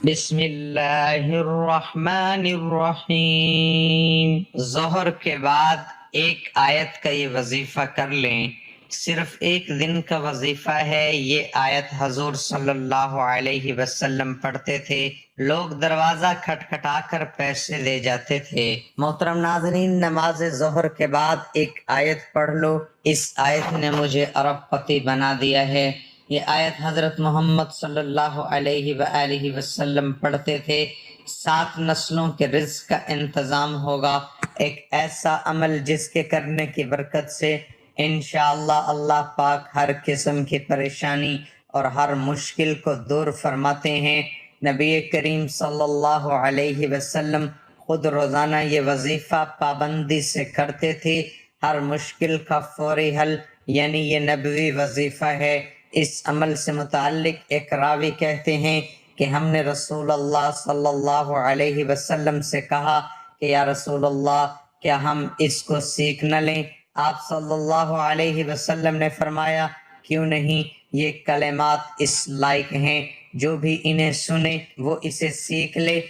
بسم اللہ الرحمن الرحیم۔ ظہر کے بعد ایک آیت کا یہ وظیفہ کر لیں، صرف ایک دن کا وظیفہ ہے۔ یہ آیت حضور صلی اللہ علیہ وسلم پڑھتے تھے، لوگ دروازہ کھٹکھٹا کر پیسے دے جاتے تھے۔ محترم ناظرین، نماز ظہر کے بعد ایک آیت پڑھ لو، اس آیت نے مجھے ارب پتی بنا دیا ہے۔ یہ آیت حضرت محمد صلی اللہ علیہ وآلہ وسلم پڑھتے تھے۔ 7 نسلوں کے رزق کا انتظام ہوگا، ایک ایسا عمل جس کے کرنے کی برکت سے انشاءاللہ اللہ پاک ہر قسم کی پریشانی اور ہر مشکل کو دور فرماتے ہیں۔ نبی کریم صلی اللہ علیہ وسلم خود روزانہ یہ وظیفہ پابندی سے کرتے تھے۔ ہر مشکل کا فوری حل یعنی یہ نبوی وظیفہ ہے۔ اس عمل سے متعلق ایک راوی کہتے ہیں کہ ہم نے رسول اللہ صلی اللہ علیہ وسلم سے کہا کہ یا رسول اللہ، کیا ہم اس کو سیکھ نہ لیں؟ آپ صلی اللہ علیہ وسلم نے فرمایا، کیوں نہیں، یہ کلمات اس لائق ہیں، جو بھی انہیں سنے وہ اسے سیکھ لے۔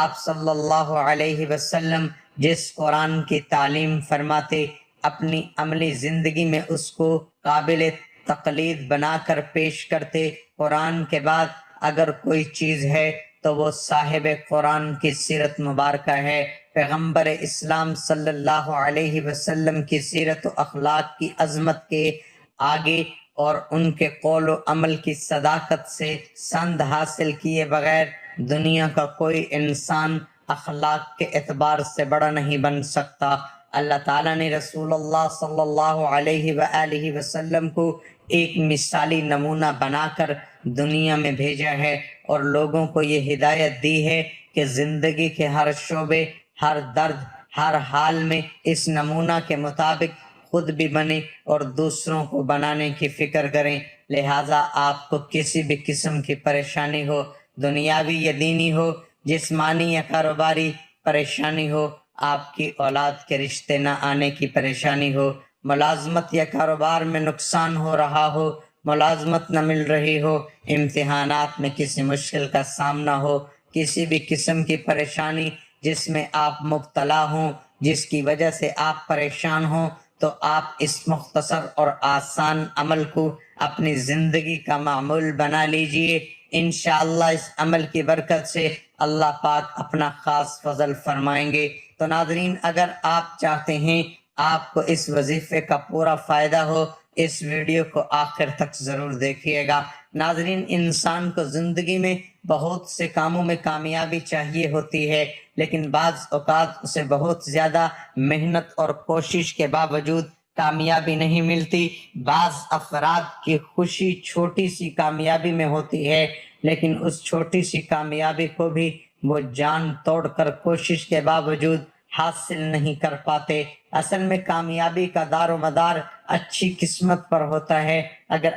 آپ صلی اللہ علیہ وسلم جس قرآن کی تعلیم فرماتے، اپنی عملی زندگی میں اس کو قابل تقلید بنا کر پیش کرتے۔ قرآن کے بعد اگر کوئی چیز ہے تو وہ صاحب قرآن کی سیرت مبارکہ ہے۔ پیغمبر اسلام صلی اللہ علیہ وسلم کی سیرت و اخلاق کی عظمت کے آگے اور ان کے قول و عمل کی صداقت سے سند حاصل کیے بغیر دنیا کا کوئی انسان اخلاق کے اعتبار سے بڑا نہیں بن سکتا۔ اللہ تعالیٰ نے رسول اللہ صلی اللہ علیہ وآلہ وسلم کو ایک مثالی نمونہ بنا کر دنیا میں بھیجا ہے اور لوگوں کو یہ ہدایت دی ہے کہ زندگی کے ہر شعبے، ہر درد، ہر حال میں اس نمونہ کے مطابق خود بھی بنے اور دوسروں کو بنانے کی فکر کریں۔ لہٰذا آپ کو کسی بھی قسم کی پریشانی ہو، دنیاوی یا دینی ہو، جسمانی یا کاروباری پریشانی ہو، آپ کی اولاد کے رشتے نہ آنے کی پریشانی ہو، ملازمت یا کاروبار میں نقصان ہو رہا ہو، ملازمت نہ مل رہی ہو، امتحانات میں کسی مشکل کا سامنا ہو، کسی بھی قسم کی پریشانی جس میں آپ مبتلا ہوں، جس کی وجہ سے آپ پریشان ہوں، تو آپ اس مختصر اور آسان عمل کو اپنی زندگی کا معمول بنا لیجئے۔ انشاءاللہ اس عمل کی برکت سے اللہ پاک اپنا خاص فضل فرمائیں گے۔ تو ناظرین، اگر آپ چاہتے ہیں آپ کو اس وظیفے کا پورا فائدہ ہو، اس ویڈیو کو آخر تک ضرور دیکھیے گا۔ ناظرین، انسان کو زندگی میں بہت سے کاموں میں کامیابی چاہیے ہوتی ہے، لیکن بعض اوقات اسے بہت زیادہ محنت اور کوشش کے باوجود کامیابی نہیں ملتی۔ بعض افراد کی خوشی چھوٹی سی کامیابی میں ہوتی ہے، لیکن اس چھوٹی سی کامیابی کو بھی وہ جان توڑ کر کوشش کے باوجود حاصل نہیں کر پاتے۔ اصل میں کامیابی کا دار و مدار اچھی قسمت پر ہوتا ہے۔ اگر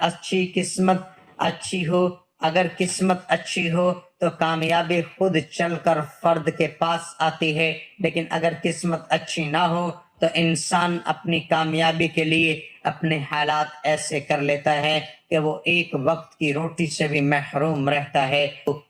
قسمت اچھی ہو تو کامیابی خود چل کر فرد کے پاس آتی ہے، لیکن اگر قسمت اچھی نہ ہو تو انسان اپنی کامیابی کے لیے اپنے حالات ایسے کر لیتا ہے کہ وہ ایک وقت کی روٹی سے بھی محروم رہتا ہے۔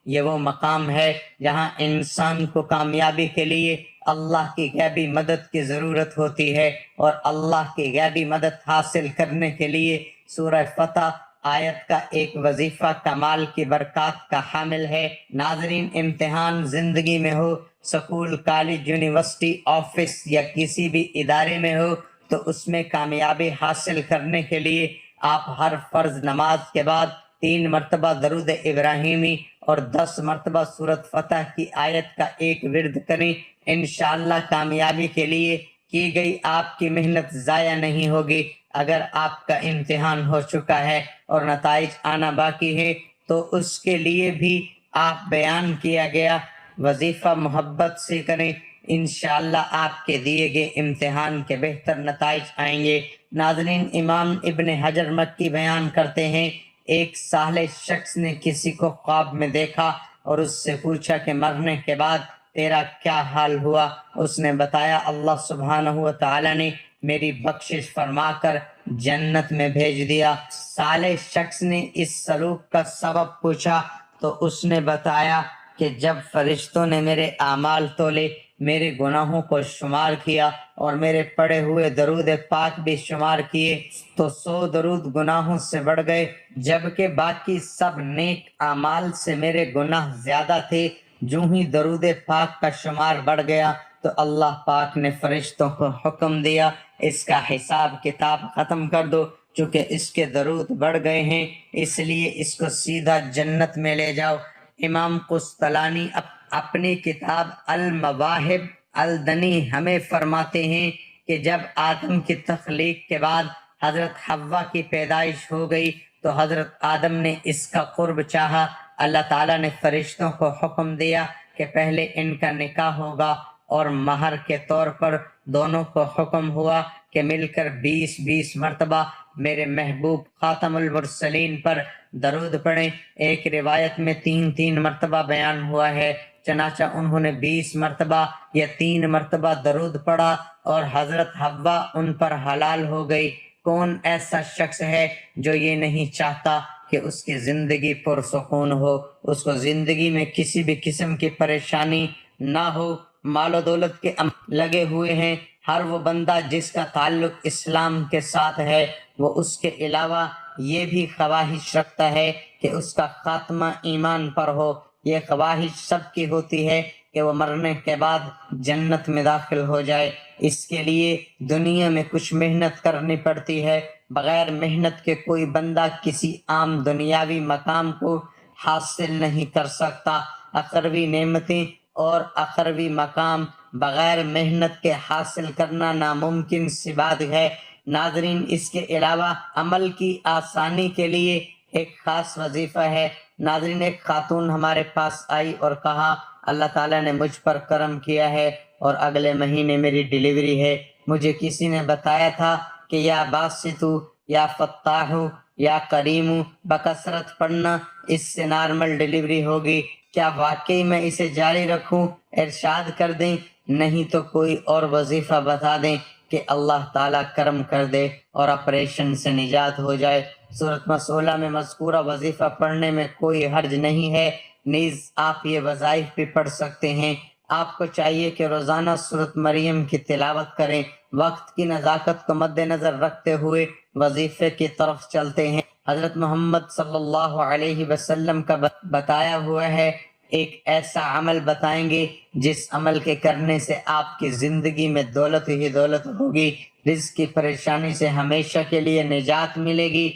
یہ وہ مقام ہے جہاں انسان کو کامیابی کے لیے اللہ کی غیبی مدد کی ضرورت ہوتی ہے، اور اللہ کی غیبی مدد حاصل کرنے کے لیے سورہ فتح آیت کا ایک وظیفہ کمال کی برکات کا حامل ہے۔ ناظرین، امتحان زندگی میں ہو، سکول، کالج، یونیورسٹی، آفس یا کسی بھی ادارے میں ہو، تو اس میں کامیابی حاصل کرنے کے لیے آپ ہر فرض نماز کے بعد 3 مرتبہ درود ابراہیمی اور 10 مرتبہ سورۃ فتح کی آیت کا ایک ورد کریں۔ انشاءاللہ کامیابی کے لیے کی گئی آپ کی محنت ضائع نہیں ہوگی۔ اگر آپ کا امتحان ہو چکا ہے اور نتائج آنا باقی ہے تو اس کے لیے بھی آپ بیان کیا گیا وظیفہ محبت سے کریں، انشاءاللہ آپ کے دیے گئے امتحان کے بہتر نتائج آئیں گے۔ ناظرین، امام ابن حجر مکی بیان کرتے ہیں، ایک صالح شخص نے کسی کو خواب میں دیکھا اور اس سے پوچھا کہ مرنے کے بعد تیرا کیا حال ہوا؟ اس نے بتایا، اللہ سبحانہ و تعالی نے میری بخشش فرما کر جنت میں بھیج دیا۔ صالح شخص نے اس سلوک کا سبب پوچھا تو اس نے بتایا کہ جب فرشتوں نے میرے اعمال تولے، میرے گناہوں کو شمار کیا اور میرے پڑھے ہوئے درود پاک بھی شمار کیے تو 100 درود گناہوں سے بڑھ گئے، جبکہ باقی سب نیک اعمال سے میرے گناہ زیادہ تھے۔ جو ہی درود پاک کا شمار بڑھ گیا تو اللہ پاک نے فرشتوں کو حکم دیا اس کا حساب کتاب ختم کر دو، چونکہ اس کے درود بڑھ گئے ہیں، اس لیے اس کو سیدھا جنت میں لے جاؤ۔ امام قسطلانی اپنی کتاب المواہب الدنی ہمیں فرماتے ہیں کہ جب آدم کی تخلیق کے بعد حضرت حوا کی پیدائش ہو گئی تو حضرت آدم نے اس کا قرب چاہا۔ اللہ تعالیٰ نے فرشتوں کو حکم دیا کہ پہلے ان کا نکاح ہوگا، اور مہر کے طور پر دونوں کو حکم ہوا کہ مل کر 20 مرتبہ میرے محبوب خاتم المرسلین پر درود پڑھیں۔ ایک روایت میں 3 مرتبہ بیان ہوا ہے، چنانچہ انہوں نے 20 مرتبہ یا 3 مرتبہ درود پڑھا اور حضرت حوا ان پر حلال ہو گئی۔ کون ایسا شخص ہے جو یہ نہیں چاہتا کہ اس کی زندگی پرسکون ہو، اس کو زندگی میں کسی بھی قسم کی پریشانی نہ ہو، مال و دولت کے لگے ہوئے ہیں۔ ہر وہ بندہ جس کا تعلق اسلام کے ساتھ ہے وہ اس کے علاوہ یہ بھی خواہش رکھتا ہے کہ اس کا خاتمہ ایمان پر ہو۔ یہ خواہش سب کی ہوتی ہے کہ وہ مرنے کے بعد جنت میں داخل ہو جائے۔ اس کے لیے دنیا میں کچھ محنت کرنی پڑتی ہے۔ بغیر محنت کے کوئی بندہ کسی عام دنیاوی مقام کو حاصل نہیں کر سکتا۔ اخروی نعمتیں اور اخروی مقام بغیر محنت کے حاصل کرنا ناممکن سی بات ہے۔ ناظرین، اس کے علاوہ عمل کی آسانی کے لیے ایک خاص وظیفہ ہے۔ ناظرین، ایک خاتون ہمارے پاس آئی اور کہا اللہ تعالیٰ نے مجھ پر کرم کیا ہے اور اگلے مہینے میری ڈیلیوری ہے۔ مجھے کسی نے بتایا تھا کہ یا باسطو یا فتاحو یا کریمو بکثرت پڑھنا، اس سے نارمل ڈیلیوری ہوگی۔ کیا واقعی میں اسے جاری رکھوں؟ ارشاد کر دیں، نہیں تو کوئی اور وظیفہ بتا دیں کہ اللہ تعالیٰ کرم کر دے اور آپریشن سے نجات ہو جائے۔ سورۃ مسئولہ میں مذکورہ وظیفہ پڑھنے میں کوئی حرج نہیں ہے، نیز آپ یہ وظائف بھی پڑھ سکتے ہیں۔ آپ کو چاہیے کہ روزانہ سورۃ مریم کی تلاوت کریں۔ وقت کی نزاکت کو مد نظر رکھتے ہوئے وظیفے کی طرف چلتے ہیں۔ حضرت محمد صلی اللہ علیہ وسلم کا بتایا ہوا ہے، ایک ایسا عمل بتائیں گے جس عمل کے کرنے سے آپ کی زندگی میں دولت ہی دولت ہوگی، رزق کی پریشانی سے ہمیشہ کے لیے نجات ملے گی۔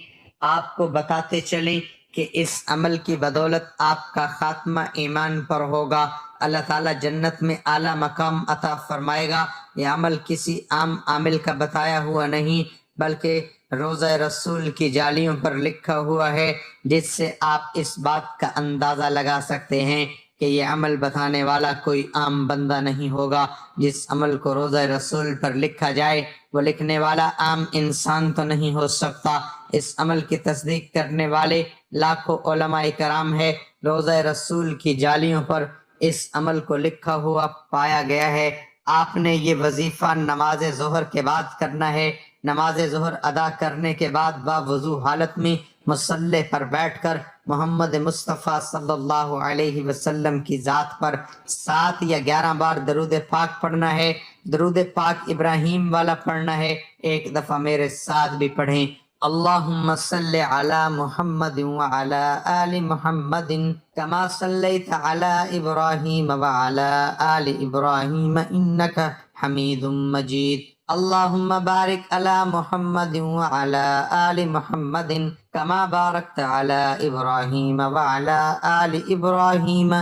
آپ کو بتاتے چلیں کہ اس عمل کی بدولت آپ کا خاتمہ ایمان پر ہوگا، اللہ تعالیٰ جنت میں اعلیٰ مقام عطا فرمائے گا۔ یہ عمل کسی عام عامل کا بتایا ہوا نہیں بلکہ روضہ رسول کی جالیوں پر لکھا ہوا ہے، جس سے آپ اس بات کا اندازہ لگا سکتے ہیں کہ یہ عمل بتانے والا کوئی عام بندہ نہیں ہوگا۔ جس عمل کو روضہ رسول پر لکھا جائے وہ لکھنے والا عام انسان تو نہیں ہو سکتا۔ اس عمل کی تصدیق کرنے والے لاکھوں علماء کرام ہے۔ روضہ رسول کی جالیوں پر اس عمل کو لکھا ہوا پایا گیا ہے۔ آپ نے یہ وظیفہ نماز ظہر کے بعد کرنا ہے۔ نماز ظہر ادا کرنے کے بعد باوضو حالت میں مصلی پر بیٹھ کر محمد مصطفیٰ صلی اللہ علیہ وسلم کی ذات پر 7 یا 11 بار درود پاک پڑھنا ہے۔ درود پاک ابراہیم والا پڑھنا ہے۔ ایک دفعہ میرے ساتھ بھی پڑھیں، اللہم صلی علی محمد وعلی آل محمد کما صلیت علی ابراہیم وعلی آل ابراہیم انک حمید مجید۔ اللہم بارک علی محمد وعلی آل محمد کما بارکت علی ابراہیم وعلی آل ابراہیم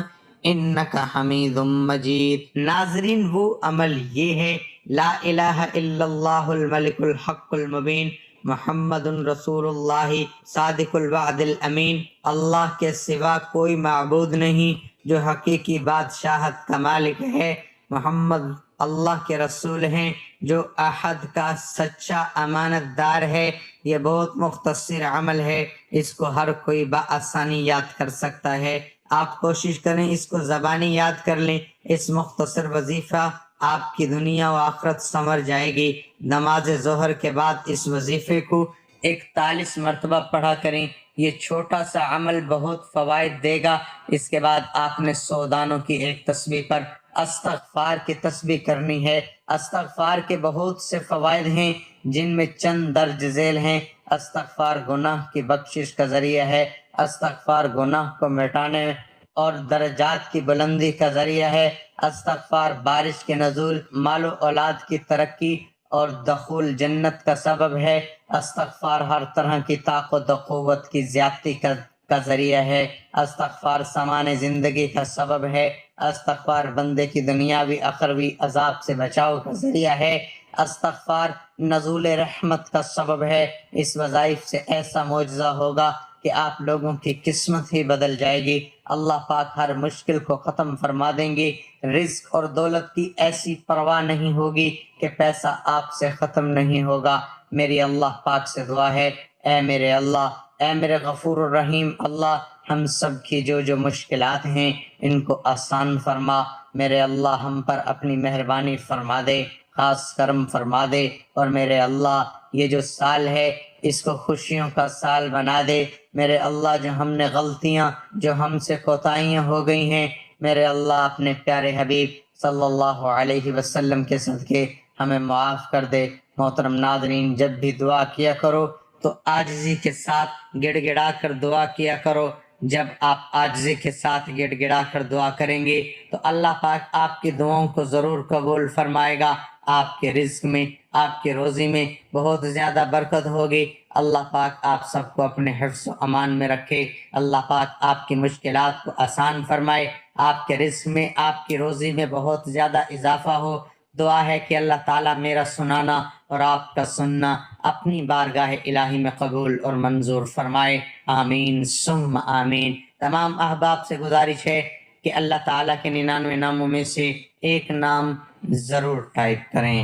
انک حمید مجید۔ ناظرین، وہ عمل یہ ہے، لا الہ الا اللہ الملک الحق المبین محمد رسول اللہ صادق الوعد الامین۔ اللہ کے سوا کوئی معبود نہیں جو حقیقی بادشاہت کا مالک ہے۔ محمد اللہ کے رسول ہیں جو احد کا سچا امانت دار ہے۔ یہ بہت مختصر عمل ہے، اس کو ہر کوئی بآسانی یاد کر سکتا ہے۔ آپ کوشش کریں اس کو زبانی یاد کر لیں۔ اس مختصر وظیفہ آپ کی دنیا و آخرت سنور جائے گی۔ نماز ظہر کے بعد اس وظیفے کو 41 مرتبہ پڑھا کریں۔ یہ چھوٹا سا عمل بہت فوائد دے گا۔ اس کے بعد آپ نے 100 دانوں کی ایک تسبیح پر استغفار کی تسبیح کرنی ہے۔ استغفار کے بہت سے فوائد ہیں جن میں چند درج ذیل ہیں۔ استغفار گناہ کی بخشش کا ذریعہ ہے۔ استغفار گناہ کو مٹانے اور درجات کی بلندی کا ذریعہ ہے۔ استغفار بارش کے نزول، مال و اولاد کی ترقی اور دخول جنت کا سبب ہے۔ استغفار ہر طرح کی طاقت و قوت کی زیادتی کا ذریعہ ہے۔ استغفار سامان زندگی کا سبب ہے۔ استغفار بندے کی دنیاوی اخروی عذاب سے بچاؤ کا ذریعہ ہے۔ استغفار نزول رحمت کا سبب ہے۔ اس وظائف سے ایسا معجزہ ہوگا کہ آپ لوگوں کی قسمت ہی بدل جائے گی۔ اللہ پاک ہر مشکل کو ختم فرما دیں گے۔ رزق اور دولت کی ایسی پرواہ نہیں ہوگی کہ پیسہ آپ سے ختم نہیں ہوگا۔ میری اللہ پاک سے دعا ہے، اے میرے اللہ، اے میرے غفور الرحیم اللہ، ہم سب کی جو مشکلات ہیں ان کو آسان فرما۔ میرے اللہ ہم پر اپنی مہربانی فرما دے، خاص کرم فرما دے، اور میرے اللہ یہ جو سال ہے اس کو خوشیوں کا سال بنا دے۔ میرے اللہ جو ہم نے غلطیاں، جو ہم سے کوتاہیاں ہو گئی ہیں، میرے اللہ اپنے پیارے حبیب صلی اللہ علیہ وسلم کے صدقے ہمیں معاف کر دے۔ محترم ناظرین، جب بھی دعا کیا کرو تو عاجزی کے ساتھ گڑ گڑا کر دعا کیا کرو۔ جب آپ عاجزی کے ساتھ گڑ گڑا کر دعا کریں گے تو اللہ پاک آپ کی دعاؤں کو ضرور قبول فرمائے گا۔ آپ کے رزق میں، آپ کی روزی میں بہت زیادہ برکت ہوگی۔ اللہ پاک آپ سب کو اپنے حفظ و امان میں رکھے۔ اللہ پاک آپ کی مشکلات کو آسان فرمائے، آپ کے رزق میں، آپ کی روزی میں بہت زیادہ اضافہ ہو۔ دعا ہے کہ اللہ تعالیٰ میرا سنانا اور آپ کا سننا اپنی بارگاہ الہی میں قبول اور منظور فرمائے۔ آمین ثم آمین۔ تمام احباب سے گزارش ہے کہ اللہ تعالیٰ کے 99 ناموں میں سے ایک نام ضرور ٹائپ کریں۔